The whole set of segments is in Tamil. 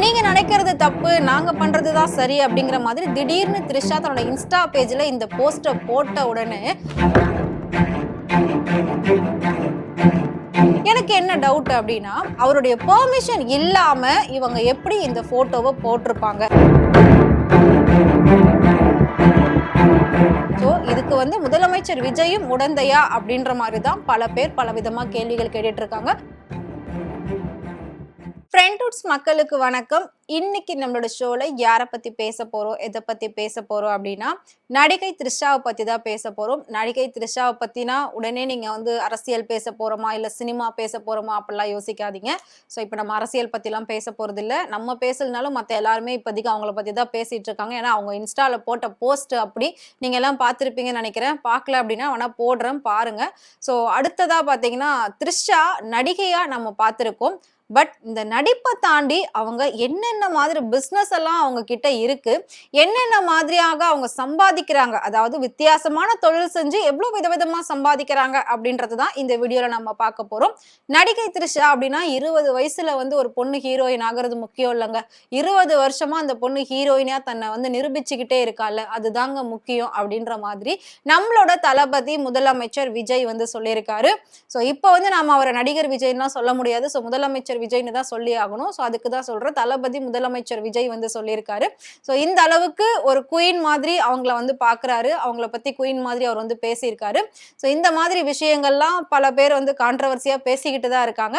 நீங்க நினைக்கிறது தப்பு, நாங்க பண்றது தான் சரி அப்படிங்கிற மாதிரி திடீர்னு த்ரிஷா தன்னோட இன்ஸ்டா பேஜ்ல இந்த போஸ்டர் போட்ட உடனே எனக்கு என்ன டவுட் அப்படின்னா, அவருடைய பெர்மிஷன் இல்லாம இவங்க எப்படி இந்த போட்டோவை போட்டிருப்பாங்க? சோ இதுக்கு வந்து முதலமைச்சர் விஜயும் உடந்தையா அப்படின்ற மாதிரி தான் பல பேர் பலவிதமா கேள்விகள் கேட்டுட்டு இருக்காங்க. ஃப்ரெண்ட்ஹுட்ஸ் மக்களுக்கு வணக்கம். இன்னைக்கு நம்மளோட ஷோல யாரை பத்தி பேச போறோம், எதை பத்தி பேச போறோம் அப்படின்னா, நடிகை த்ரிஷாவை பத்தி தான் பேச போறோம். நடிகை த்ரிஷாவை பத்தினா உடனே நீங்க வந்து அரசியல் பேச போறோமா இல்ல சினிமா பேச போறோமா அப்படிலாம் யோசிக்காதீங்க. ஸோ இப்போ நம்ம அரசியல் பத்திலாம் பேச போறது இல்ல. நம்ம பேசலனாலும் மற்ற எல்லாருமே இப்போதைக்கு அவங்கள பத்தி தான் பேசிட்டு இருக்காங்க. ஏன்னா அவங்க இன்ஸ்டால போட்ட போஸ்ட் அப்படி நீங்க எல்லாம் பார்த்துருப்பீங்கன்னு நினைக்கிறேன். பார்க்கல அப்படின்னா வேணா போடுறேன் பாருங்க. ஸோ அடுத்ததா பாத்தீங்கன்னா த்ரிஷா நடிகையா நம்ம பார்த்திருக்கோம். பட் இந்த நடிப்பை தாண்டி அவங்க என்னென்ன மாதிரி பிஸ்னஸ் எல்லாம் அவங்க கிட்ட இருக்கு, என்னென்ன மாதிரியாக அவங்க சம்பாதிக்கிறாங்க, அதாவது வித்தியாசமான தொழில் செஞ்சு எவ்வளவு விதவிதமா சம்பாதிக்கிறாங்க அப்படின்றது தான் இந்த வீடியோல நம்ம பார்க்க போறோம். நடிகை த்ரிஷா அப்படின்னா 20 வயசுல வந்து ஒரு பொண்ணு ஹீரோயின் ஆகிறது முக்கியம் இல்லைங்க. 20 வருஷமா அந்த பொண்ணு ஹீரோயினா தன்னை வந்து நிரூபிச்சுக்கிட்டே இருக்கால, அதுதாங்க முக்கியம் அப்படின்ற மாதிரி நம்மளோட தளபதி முதலமைச்சர் விஜய் வந்து சொல்லியிருக்காரு. ஸோ இப்போ வந்து நாம அவரை நடிகர் விஜய்லாம் சொல்ல முடியாது. ஸோ முதலமைச்சர் விஜய்னு தான் சொல்லி ஆகணும். ஸோ அதுக்கு தான் சொல்றேன், தளபதி முதலமைச்சர் விஜய் வந்து சொல்லியிருக்காரு. ஸோ இந்த அளவுக்கு ஒரு குயின் மாதிரி அவங்கள வந்து பாக்குறாரு, அவங்கள பத்தி குயின் மாதிரி அவர் வந்து பேசியிருக்காரு. ஸோ இந்த மாதிரி விஷயங்கள்லாம் பல பேர் வந்து கான்ட்ரவர்சியா பேசிக்கிட்டு தான் இருக்காங்க.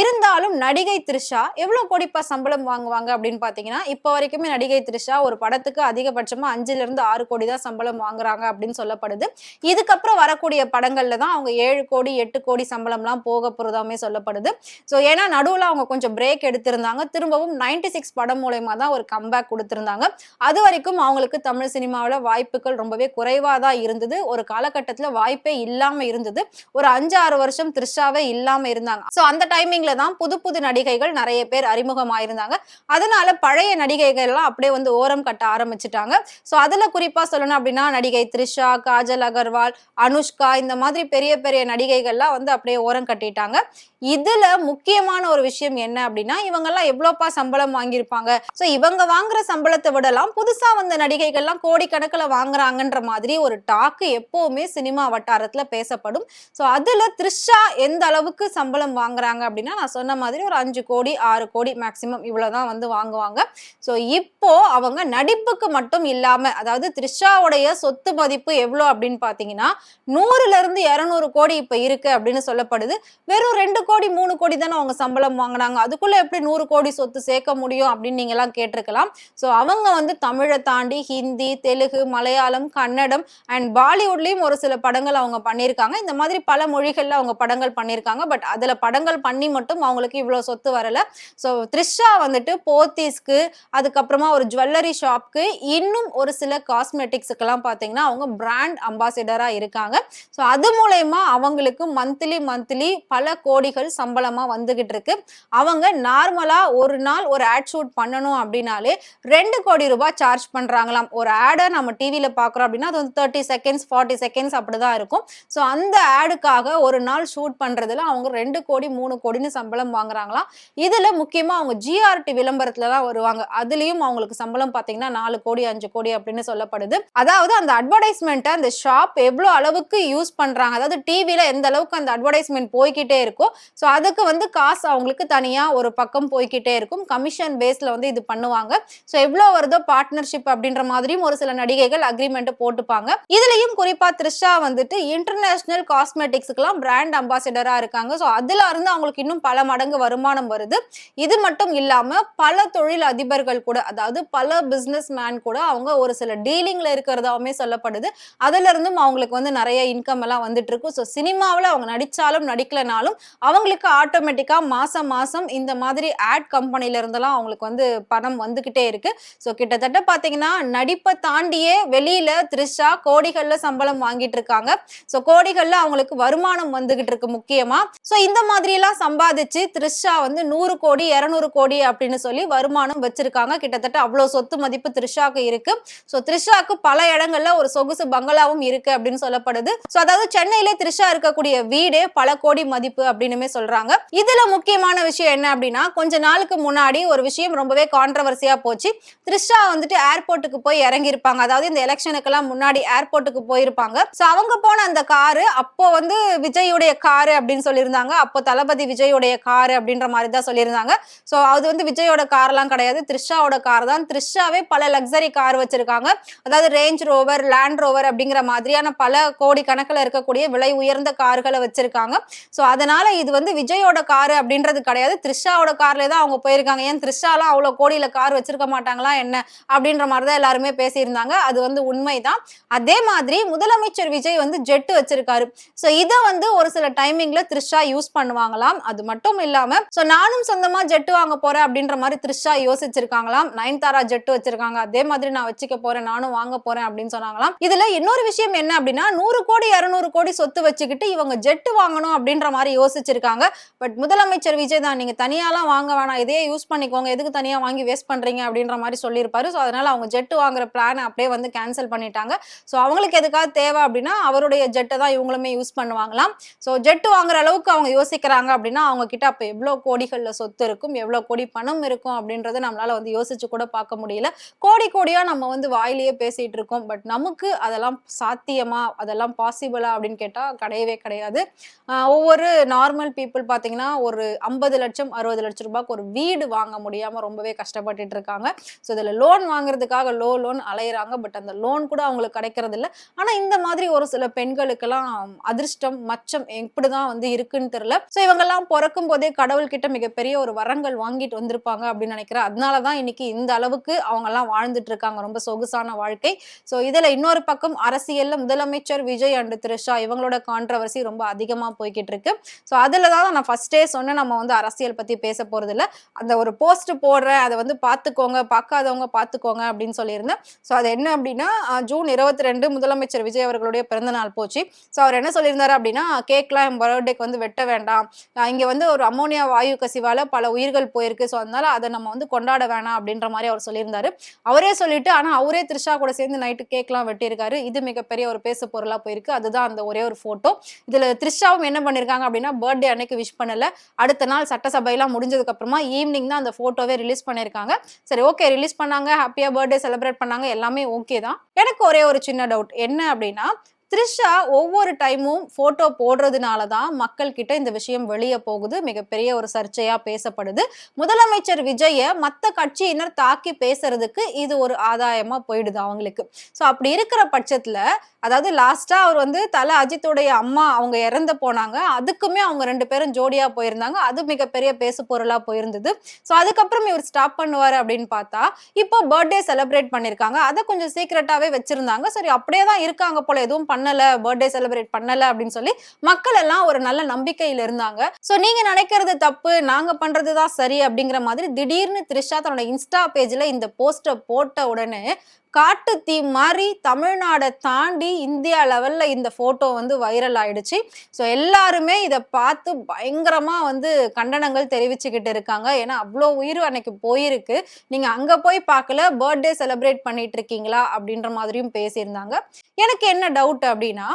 இருந்தாலும் நடிகை த்ரிஷா எவ்வளவு கோடிப்பா சம்பளம் வாங்குவாங்க அப்படின்னு பாத்தீங்கன்னா, இப்போ வரைக்குமே நடிகை த்ரிஷா ஒரு படத்துக்கு அதிகபட்சமா 5-6 கோடி தான் சம்பளம் வாங்குறாங்க அப்படின்னு சொல்லப்படுது. இதுக்கப்புறம் வரக்கூடிய படங்கள்ல தான் அவங்க 7 கோடி 8 கோடி சம்பளம்லாம் போக போறதாமே சொல்லப்படுது. ஸோ ஏன்னா நடுவுல அவங்க கொஞ்சம் பிரேக் எடுத்திருந்தாங்க. திரும்பவும் 96 படம் மூலமா தான் ஒரு கம்பேக் கொடுத்திருந்தாங்க. அது வரைக்கும் அவங்களுக்கு தமிழ் சினிமாவில் வாய்ப்புகள் ரொம்பவே குறைவா தான் இருந்தது. ஒரு காலகட்டத்தில் வாய்ப்பே இல்லாம இருந்தது. ஒரு 5-6 வருஷம் த்ரிஷாவே இல்லாம இருந்தாங்க. ஸோ அந்த டைமிங்ல தான் புது புது நடிகைகள் நிறைய பேர் அறிமுகமாயிருந்தாங்க. அதனால பழைய நடிகைகள் எல்லாம் அப்படியே வந்து ஓரம் கட்ட ஆரம்பிச்சுட்டாங்க. ஸோ அதுல குறிப்பா சொல்லணும் அப்படின்னா நடிகை த்ரிஷா, காஜல் அகர்வால், அனுஷ்கா இந்த மாதிரி பெரிய பெரிய நடிகைகள்லாம் வந்து அப்படியே ஓரம் கட்டிட்டாங்க. இதுல முக்கியமான ஒரு விஷயம் என்ன அப்படின்னா, இவங்க எல்லாம் எவ்வளவுப்பா சம்பளம் வாங்கியிருப்பாங்க, சோ இவங்க வாங்குற சம்பளத்தை விடலாம் புதுசா வந்த நடிகைகள்லாம் கோடிக்கணக்கில் வாங்குறாங்கன்ற மாதிரி ஒரு டாக்கு எப்பவுமே சினிமா வட்டாரத்துல பேசப்படும். சோ அதுல த்ரிஷா எந்த அளவுக்கு சம்பளம் வாங்குறாங்க அப்படின்னா, நான் சொன்ன மாதிரி ஒரு 5 கோடி 6 கோடி மேக்சிமம் இவ்வளவுதான் வந்து வாங்குவாங்க. சோ இப்போ அவங்க நடிப்புக்கு மட்டும் இல்லாம, அதாவது த்ரிஷாவுடைய சொத்து மதிப்பு எவ்வளவு அப்படின்னு பாத்தீங்கன்னா 100-200 கோடி இப்ப இருக்கு அப்படின்னு சொல்லப்படுது. வெறும் 2 கோடி 3 கோடி தானே அவங்க சம்பளம் வாங்கினாங்க, அதுக்குள்ள எப்படி 100 கோடி சொத்து சேர்க்க முடியும் அப்படின்னு நீங்க எல்லாம் கேட்டிருக்கலாம். சோ அவங்க வந்து தமிழை தாண்டி ஹிந்தி, தெலுங்கு, மலையாளம், கன்னடம் அண்ட் பாலிவுட்லயும் ஒரு சில படங்கள் அவங்க பண்ணியிருக்காங்க. இந்த மாதிரி பல மொழிகள்ல அவங்க படங்கள் பண்ணியிருக்காங்க. பட் அதுல படங்கள் பண்ணி மட்டும் அவங்களுக்கு இவ்வளவு சொத்து வரல. சோ த்ரிஷா வந்துட்டு போத்தீஸ்க்கு, அதுக்கப்புறமா ஒரு ஜுவல்லரி ஷாப்க்கு, இன்னும் ஒரு சில காஸ்மெட்டிக்ஸுக்கு எல்லாம் பாத்தீங்கன்னா அவங்க பிராண்ட் அம்பாசிடரா இருக்காங்க. சோ அது மூலயமா அவங்களுக்கு மந்த்லி பல கோடிகள் சம்பளமா வந்துகிட்டு இருக்கு. அவங்க நார்மலா ஒரு நாள் ஒரு ஆட் ஷூட் பண்ணணும் அப்படின்னாலே 2 கோடி ரூபாய் சார்ஜ் பண்றாங்களாம். ஒரு ஆடை நம்ம டிவில பாக்குறோம் அப்படின்னா அது வந்து 30 செகண்ட்ஸ் 40 செகண்ட்ஸ் அப்படிதான் இருக்கும். ஸோ அந்த ஆடுக்காக ஒரு நாள் ஷூட் பண்றதுல அவங்க 2 கோடி 3 கோடின்னு சம்பளம் வாங்குறாங்களாம். இதுல முக்கியமா அவங்க ஜிஆர்டி விளம்பரத்துல தான் வருவாங்க. அதுலயும் அவங்களுக்கு சம்பளம் பாத்தீங்கன்னா 4 கோடி 5 கோடி அப்படின்னு சொல்லப்படுது. அதாவது அந்த அட்வர்டைஸ்மெண்ட் அந்த ஷாப் எவ்வளவு அளவுக்கு யூஸ் பண்றாங்க, அதாவது டிவில எந்த அளவுக்கு அந்த அட்வர்டைஸ்மெண்ட் போய்கிட்டே இருக்கும். ஸோ அதுக்கு வந்து காசு அவங்களுக்கு தனியா ஒரு பக்கம் போய்கிட்டே இருக்கும். கமிஷன் பேஸ்ல வந்து இது பண்ணுவாங்க. ஸோ எவ்வளவு வருதோ பார்ட்னர்ஷிப் அப்படின்ற மாதிரியும் ஒரு சில நடிகைகள் அக்ரிமெண்ட் போட்டுப்பாங்க. இதுலயும் குறிப்பா த்ரிஷா வந்துட்டு இன்டர்நேஷனல் காஸ்மெட்டிக்ஸ்க்குலாம் பிராண்ட் அம்பாசிடரா இருக்காங்க. ஸோ அதுல இருந்து அவங்களுக்கு இன்னும் பல மடங்கு வருமானம் வருது. இது மட்டும் இல்லாம பல தொழில் அதிபர்கள் கூட, அதாவது பல பிசினஸ் மேன் கூட அவங்க ஒரு சில டீலிங்ல இருக்கிறதாவுமே சொல்லப்படுது. அதுல இருந்தும் அவங்களுக்கு வந்து நிறைய இன்கம் எல்லாம் வந்துட்டு இருக்கு. ஸோ சினிமாவில் அவங்க நடிச்சாலும் நடிக்கலனாலும் அவங்களுக்கு ஆட்டோமேட்டிக்கா மாசம் மாசம் இந்த மாதிரி ஆட் கம்பெனில இருந்தெல்லாம் அவங்களுக்கு வந்து பணம் வந்துகிட்டே இருக்கு. சோ கிட்டத்தட்ட பாத்தீங்கன்னா நடிப்பை தாண்டியே வெளியில த்ரிஷா கோடிகள்ல சம்பளம் வாங்கிட்டு இருக்காங்க. சோ கோடிகள்ல அவங்களுக்கு வருமானம் வந்துகிட்டு இருக்கு முக்கியமா. சோ இந்த மாதிரி எல்லாம் சம்பாதிச்சு த்ரிஷா வந்து 100 கோடி 200 கோடி அப்படின்னு சொல்லி வருமானம் வச்சிருக்காங்க. கிட்டத்தட்ட அவ்வளவு சொத்து மதிப்பு த்ரிஷாக்கு இருக்கு. சோ த்ரிஷாக்கு பல இடங்கள்ல ஒரு சொகுசு பங்களாவும் இருக்கு அப்படின்னு சொல்லப்படுது. சோ அதாவது சென்னையில த்ரிஷா இருக்கக்கூடிய வீடே பல கோடி மதிப்பு அப்படின்னுமே சொல்றாங்க. இதுல முக்கியமான இன்ட்ரெஸ்டிங்கான விஷயம் என்ன அப்படின்னா, கொஞ்ச நாளுக்கு முன்னாடி ஒரு விஷயம் ரொம்பவே கான்ட்ரோவர்சியா போச்சு. த்ரிஷா வந்துட்டு ஏர்போர்ட்டுக்கு போய் இறங்கியிருப்பாங்க. அதாவது இந்த எலக்ஷனுக்கெல்லாம் முன்னாடி ஏர்போர்ட்டுக்கு போயிருப்பாங்க. சோ அவங்க போன அந்த காரு அப்போ வந்து விஜயுடைய காரு அப்படின்னு சொல்லியிருந்தாங்க. அப்போ தளபதி விஜயுடைய காரு அப்படின்ற மாதிரி தான் சொல்லியிருந்தாங்க. சோ அது வந்து விஜயோட கார்லாம் கிடையாது. த்ரிஷாவோட கார் தான். த்ரிஷாவே பல லக்ஸரி கார் வச்சிருக்காங்க. அதாவது ரேஞ்ச் ரோவர், லேண்ட் ரோவர் அப்படிங்கிற மாதிரியான பல கோடி கணக்குல இருக்கக்கூடிய விலை உயர்ந்த கார்களை வச்சிருக்காங்க. சோ அதனால இது வந்து விஜயோட காரு அப்படின்றது கிடையாது. த்ரிஷாவோட கார்ல தான் அவங்க போயிருக்காங்க. ஏன் த்ரிஷாலாம் அவ்வளவு கோடியில கார் வச்சிருக்க மாட்டாங்களா என்ன அப்படின்ற மாதிரி தான் எல்லாருமே பேசியிருந்தாங்க. அது வந்து உண்மைதான். அதே மாதிரி முதலமைச்சர் விஜய் வந்து ஜெட் வச்சிருக்காரு. சோ இத வந்து ஒரு சில டைமிங்ல த்ரிஷா யூஸ் பண்ணுவாங்களாம். அது மட்டும் இல்லாம சோ நானும் சொந்தமா ஜெட் வாங்க போறேன் அப்படின்ற மாதிரி த்ரிஷா யோசிச்சிருக்காங்களாம். நயன்தாரா ஜெட் வச்சிருக்காங்க. அதே மாதிரி நான் வச்சுக்க போறேன், நானும் வாங்க போறேன் அப்படின்னு சொன்னாங்களாம். இதுல இன்னொரு விஷயம் என்ன அப்படின்னா 100 கோடி 200 கோடி சொத்து வச்சுக்கிட்டு இவங்க ஜெட் வாங்கணும் அப்படின்ற மாதிரி யோசிச்சிருக்காங்க. பட் முதலமைச்சர் விஜய் தான் நீங்க தனியாலாம் வாங்க வேணாம், இதையே யூஸ் பண்ணிக்கோங்க, எதுக்கு தனியா வாங்கி வேஸ்ட் பண்றீங்க அப்படின்ற மாதிரி சொல்லியிருப்பாரு. சோ அதனால அவங்க ஜெட் வாங்குற பிளான் அப்படியே வந்து கேன்சல் பண்ணிட்டாங்க. சோ அவங்களுக்கு எதுக்காவது தேவை அப்படின்னா அவருடைய ஜெட்டை தான் இவங்களுமே யூஸ் பண்ணுவாங்களாம். சோ ஜெட் வாங்குற அளவுக்கு அவங்க யோசிக்கிறாங்க அப்படின்னா அவங்க கிட்ட அப்ப எவ்வளவு கோடிகள்ல சொத்து இருக்கும், எவ்வளவு கோடி பணம் இருக்கும் அப்படின்றத நம்மளால வந்து யோசிச்சு கூட பார்க்க முடியல. கோடி கோடியா நம்ம வந்து வாயிலேயே பேசிட்டு இருக்கோம். பட் நமக்கு அதெல்லாம் சாத்தியமா, அதெல்லாம் பாசிபிளா அப்படின்னு கேட்டா கிடையவே கிடையாது. ஒவ்வொரு நார்மல் பீப்புள் பாத்தீங்கன்னா ஒரு 50 லட்சம் 60 லட்சம் ரூபாய்க்கு ஒரு வீடு வாங்க முடியாம ரொம்பவே கஷ்டப்பட்டுட்டு இருக்காங்க. ஸோ இதுல லோன் வாங்குறதுக்காக லோன் அலையிறாங்க. பட் அந்த லோன் கூட அவங்களுக்கு கிடைக்கிறது இல்லை. ஆனா இந்த மாதிரி ஒரு சில பெண்களுக்கெல்லாம் அதிர்ஷ்டம் மச்சம் எப்படிதான் வந்து இருக்குன்னு தெரியல. ஸோ இவங்கெல்லாம் பிறக்கும் போதே கடவுள் கிட்ட மிகப்பெரிய ஒரு வரங்கள் வாங்கிட்டு வந்திருப்பாங்க அப்படின்னு நினைக்கிறேன். அதனாலதான் இன்னைக்கு இந்த அளவுக்கு அவங்க எல்லாம் வாழ்ந்துட்டு இருக்காங்க, ரொம்ப சொகுசான வாழ்க்கை. ஸோ இதுல இன்னொரு பக்கம் அரசியல்ல முதலமைச்சர் விஜய் அண்ட் த்ரிஷா இவங்களோட கான்ட்ரவர்சி ரொம்ப அதிகமா போய்கிட்டு இருக்கு. ஸோ அதுலதான் நான் ஃபர்ஸ்டே சொன்னேன், நம்ம வந்து அரசியல் பத்தி பேச போறது இல்லை. அந்த ஒரு போஸ்ட் போடுறேன், அதை வந்து பார்த்துக்கோங்க, பார்க்காதவங்க பார்த்துக்கோங்க அப்படின்னு சொல்லியிருந்தேன். ஸோ அது என்ன அப்படின்னா ஜூன் 22 முதலமைச்சர் விஜய் அவர்களுடைய பிறந்த நாள் போச்சு. ஸோ அவர் என்ன சொல்லியிருந்தாரு அப்படின்னா, கேக்லாம் என் பர்த்டேக்கு வந்து வெட்ட வேண்டாம், இங்க வந்து ஒரு அமோனியா வாயு கசிவால பல உயிர்கள் போயிருக்கு. ஸோ அதனால அதை நம்ம வந்து கொண்டாட வேணாம் அப்படின்ற மாதிரி அவர் சொல்லியிருந்தாரு. அவரே சொல்லிட்டு ஆனா அவரே த்ரிஷா கூட சேர்ந்து நைட்டு கேக்லாம் வெட்டியிருக்காரு. இது மிகப்பெரிய ஒரு பேசு பொருளா போயிருக்கு. அதுதான் அந்த ஒரே ஒரு போட்டோ. இதுல த்ரிஷாவும் என்ன பண்ணிருக்காங்க அப்படின்னா பர்த்டே அன்னைக்கு விஷ் பண்ணல. அடுத்த நாள் சட்டசபையெல்லாம் முடிஞ்சதுக்கு அப்புறமா ஈவினிங் தான் அந்த போட்டோவே ரிலீஸ் பண்ணிருக்காங்க. சரி, ஓகே, ரிலீஸ் பண்ணாங்க, ஹாப்பியா பர்த்டே செலிப்ரேட் பண்ணாங்க, எல்லாமே ஓகே தான். எனக்கு ஒரே ஒரு சின்ன டவுட் என்ன அப்படின்னா, த்ரிஷா ஒவ்வொரு டைமும் போட்டோ போடுறதுனால தான் மக்கள் கிட்ட இந்த விஷயம் வெளியே போகுது, மிகப்பெரிய ஒரு சர்ச்சையா பேசப்படுது. முதலமைச்சர் விஜய மத்த கட்சியினர் தாக்கி பேசுறதுக்கு இது ஒரு ஆதாயமா போயிடுது அவங்களுக்கு. சோ அப்படி இருக்கிற பட்சத்துல, அதாவது லாஸ்டா அவர் வந்து தல அஜித்துடைய அம்மா அவங்க இறந்து போனாங்க, அதுக்குமே அவங்க 2 பேரும் ஜோடியா போயிருந்தாங்க. அது மிகப்பெரிய பேசு பொருளா போயிருந்தது. சோ அதுக்கப்புறம் இவர் ஸ்டாப் பண்ணுவாரு அப்படின்னு பார்த்தா இப்போ பர்த்டே செலிப்ரேட் பண்ணிருக்காங்க. அதை கொஞ்சம் சீக்கிரட்டாவே வச்சிருந்தாங்க. சரி, அப்படியே தான் இருக்காங்க போல, எதுவும் பண்ணல, பர்த்டே செலிப்ரேட் பண்ணல அப்படின்னு சொல்லி மக்கள் எல்லாம் ஒரு நல்ல நம்பிக்கையில இருந்தாங்க. சோ நீங்க நினைக்கிறது தப்பு, நாங்க பண்றதுதான் சரி அப்படிங்கிற மாதிரி திடீர்னு த்ரிஷா தன்னோட இன்ஸ்டா பேஜ்ல இந்த போஸ்டர் போட்ட உடனே காட்டு தீ மாதிரி தமிழ்நாடை தாண்டி இந்தியா லெவல்ல இந்த போட்டோ வந்து வைரல் ஆயிடுச்சு. ஸோ எல்லாருமே இதை பார்த்து பயங்கரமா வந்து கண்டனங்கள் தெரிவிச்சுக்கிட்டு இருக்காங்க. ஏன்னா அவ்வளோ உயிர் அன்னைக்கு போயிருக்கு, நீங்க அங்க போய் பார்க்கல, பர்த்டே செலிப்ரேட் பண்ணிட்டு இருக்கீங்களா அப்படின்ற மாதிரியும் பேசியிருந்தாங்க. எனக்கு என்ன டவுட் அப்படின்னா,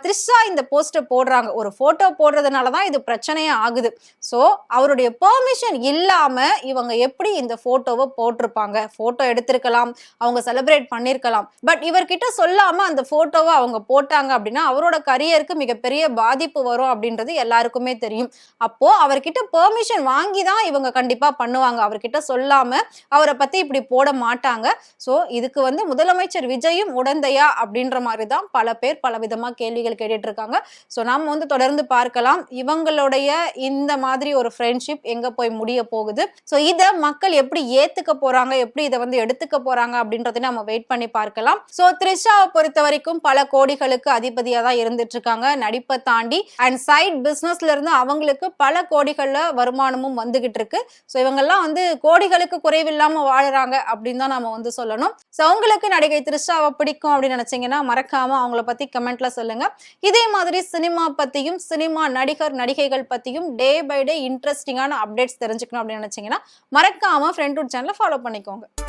த்ரிஷா இந்த போஸ்டர் போடுறாங்க, ஒரு போட்டோ போடுறதுனாலதான் இது பிரச்சனையே ஆகுது. சோ அவருடைய பெர்மிஷன் இல்லாம இவங்க எப்படி இந்த போட்டோவை போட்டிருப்பாங்க? போட்டோ எடுத்திருக்கலாம், அவங்க செலிப்ரேட் பண்ணிருக்கலாம். பட் இவர்கிட்ட சொல்லாம அந்த போட்டோவை அவங்க போட்டாங்க அப்படின்னா அவரோட கரியருக்கு மிகப்பெரிய பாதிப்பு வரும் அப்படின்றது எல்லாருக்குமே தெரியும். அப்போ அவர்கிட்ட பெர்மிஷன் வாங்கி தான் இவங்க கண்டிப்பா பண்ணுவாங்க. அவர்கிட்ட சொல்லாம அவரை பத்தி இப்படி போட மாட்டாங்க. சோ இதுக்கு வந்து முதலமைச்சர் விஜயும் உடந்தையா அப்படின்ற மாதிரி தான் பல பேர் பல விதமா கேள்விகள் கேட்டுட்டு இருக்காங்க. சோ நாம வந்து தொடர்ந்து பார்க்கலாம் இவங்களுடைய இந்த மாதிரி ஒரு ஃப்ரெண்ட்ஷிப் எங்க போய் முடிய போகுது. சோ இத மக்கள் எப்படி ஏத்துக்க போறாங்க, எப்படி இதை வந்து எடுத்துக்க போறாங்க அப்படின்றத நம்ம வெயிட் பண்ணி பார்க்கலாம். சோ த்ரிஷாவை பொறுத்த வரைக்கும் பல கோடிகளுக்கு அதிபதியா தான் இருந்துட்டு இருக்காங்க, நடிப்பை தாண்டி. அண்ட் சைட் பிசினஸ்ல இருந்து அவங்களுக்கு பல கோடிகள்ல வருமானமும் வந்துகிட்டு இருக்கு. சோ இவங்கெல்லாம் வந்து கோடிகளுக்கு குறைவில்லாம வாழுறாங்க அப்படின்னு தான் நம்ம வந்து சொல்லணும். சோ உங்களுக்கு நடிகை த்ரிஷாவை பிடிக்கும் அப்படின்னு நினைச்சீங்கன்னா மறக்காம அவங்கள பத்தி கமெண்ட்ல சொல்லுங்க. இதே மாதிரி சினிமா பத்தியும் சினிமா நடிகர் நடிகைகள் பத்தியும் டே பை டே இன்ட்ரெஸ்டிங்கான அப்டேட்ஸ் தெரிஞ்சுக்கணும் அப்படின்னு நினைச்சீங்கன்னா மறக்காம ஃப்ரெண்ட்வுட் சேனலை ஃபாலோ பண்ணிக்கோங்க.